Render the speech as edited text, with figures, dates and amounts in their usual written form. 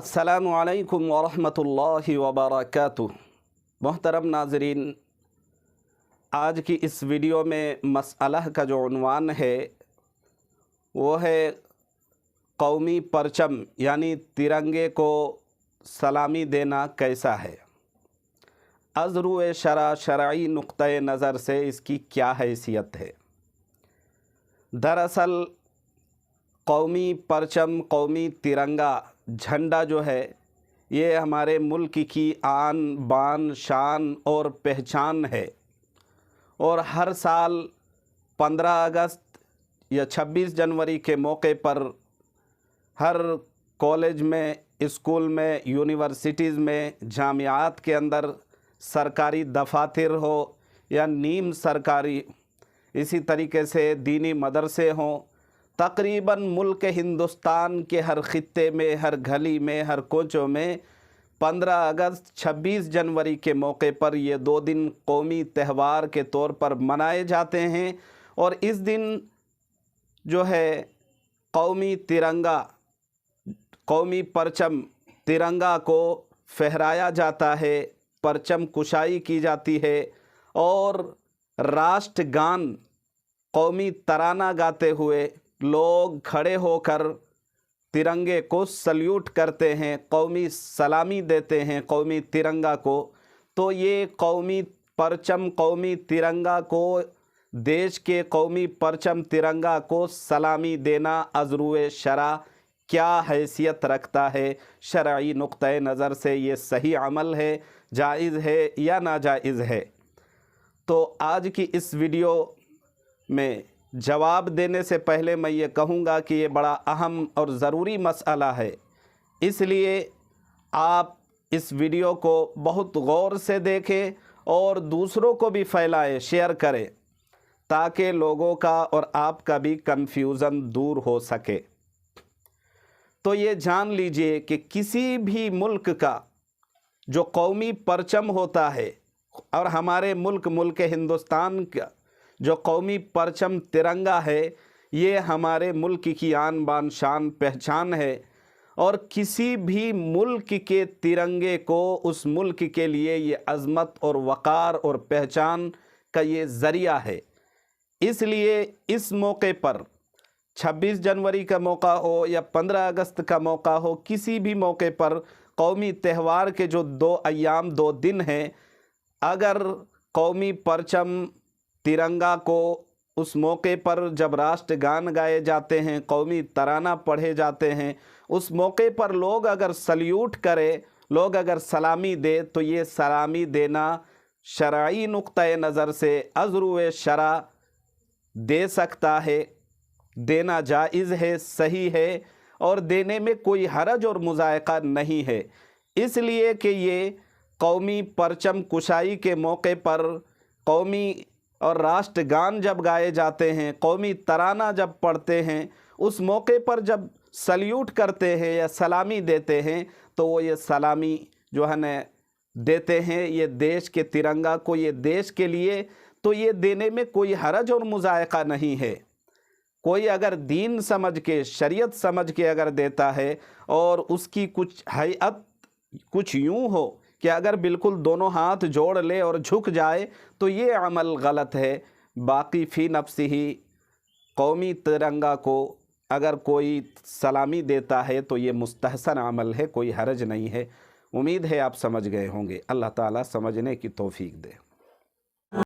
अस्सलामु अलैकुम वरहमतुल्लाहि वबरकातुह। मोहतरम नाज़रीन, आज की इस वीडियो में मसअला का जो उन्वान है वो है कौमी परचम यानी तिरंगे को सलामी देना कैसा है। अज़रुए शरा शरई नुक्ते नज़र से इसकी क्या हैसियत है। दरअसल कौमी परचम, कौमी तिरंगा झंडा जो है ये हमारे मुल्क की आन बान शान और पहचान है और हर साल 15 अगस्त या 26 जनवरी के मौके पर हर कॉलेज में, स्कूल में, यूनिवर्सिटीज़ में, जामियात के अंदर, सरकारी दफातर हो या नीम सरकारी, इसी तरीके से दीनी मदरसे हों, तकरीबन मुल्क हिंदुस्तान के हर खित्ते में, हर गली में, हर कोचों में 15 अगस्त 26 जनवरी के मौके पर ये 2 दिन कौमी त्यौहार के तौर पर मनाए जाते हैं। और इस दिन जो है कौमी तिरंगा, कौमी परचम तिरंगा को फहराया जाता है, परचम कुशाई की जाती है और राष्ट्रगान, कौमी तराना गाते हुए लोग खड़े होकर तिरंगे को सल्यूट करते हैं, कौमी सलामी देते हैं कौमी तिरंगा को। तो ये कौमी परचम, कौमी तिरंगा को, देश के कौमी परचम तिरंगा को सलामी देना अज़रुए शरा क्या हैसियत रखता है। शरई नुक्ते नज़र से ये सही अमल है, जायज़ है या नाजायज़ है। तो आज की इस वीडियो में जवाब देने से पहले मैं ये कहूँगा कि ये बड़ा अहम और ज़रूरी मसला है, इसलिए आप इस वीडियो को बहुत गौर से देखें और दूसरों को भी फैलाएं, शेयर करें, ताकि लोगों का और आपका भी कन्फ्यूज़न दूर हो सके। तो ये जान लीजिए कि किसी भी मुल्क का जो कौमी परचम होता है और हमारे मुल्क हिंदुस्तान का जो कौमी परचम तिरंगा है, ये हमारे मुल्क की आन बान शान पहचान है और किसी भी मुल्क के तिरंगे को उस मुल्क के लिए ये अज़मत और वक़ार और पहचान का ये ज़रिया है। इसलिए इस मौके पर 26 जनवरी का मौका हो या 15 अगस्त का मौका हो, किसी भी मौके पर कौमी त्यौहार के जो 2 अय्याम, 2 दिन हैं, अगर कौमी परचम तिरंगा को उस मौके पर जब राष्ट्रगान गाए जाते हैं, कौमी तराना पढ़े जाते हैं, उस मौके पर लोग अगर सल्यूट करें, लोग अगर सलामी दे, तो ये सलामी देना शरई नुक्ते नज़र से अज़रुए शरा दे सकता है, देना जायज़ है, सही है और देने में कोई हरज और मुज़ायक़ा नहीं है। इसलिए कि ये कौमी परचम कुशाई के मौके पर कौमी और राष्ट्रगान जब गाए जाते हैं, कौमी तराना जब पढ़ते हैं, उस मौके पर जब सल्यूट करते हैं या सलामी देते हैं, तो वो ये सलामी जो है न देते हैं ये देश के तिरंगा को, ये देश के लिए, तो ये देने में कोई हरज और मुज़ायक़ा नहीं है। कोई अगर दीन समझ के, शरीयत समझ के अगर देता है और उसकी कुछ हैयत कुछ यूँ हो कि अगर बिल्कुल दोनों हाथ जोड़ ले और झुक जाए, तो ये अमल गलत है। बाकी फ़ी नफ्सिही कौमी तिरंगा को अगर कोई सलामी देता है तो ये मुस्तहसन अमल है, कोई हरज नहीं है। उम्मीद है आप समझ गए होंगे। अल्लाह ताला समझने की तौफीक दे।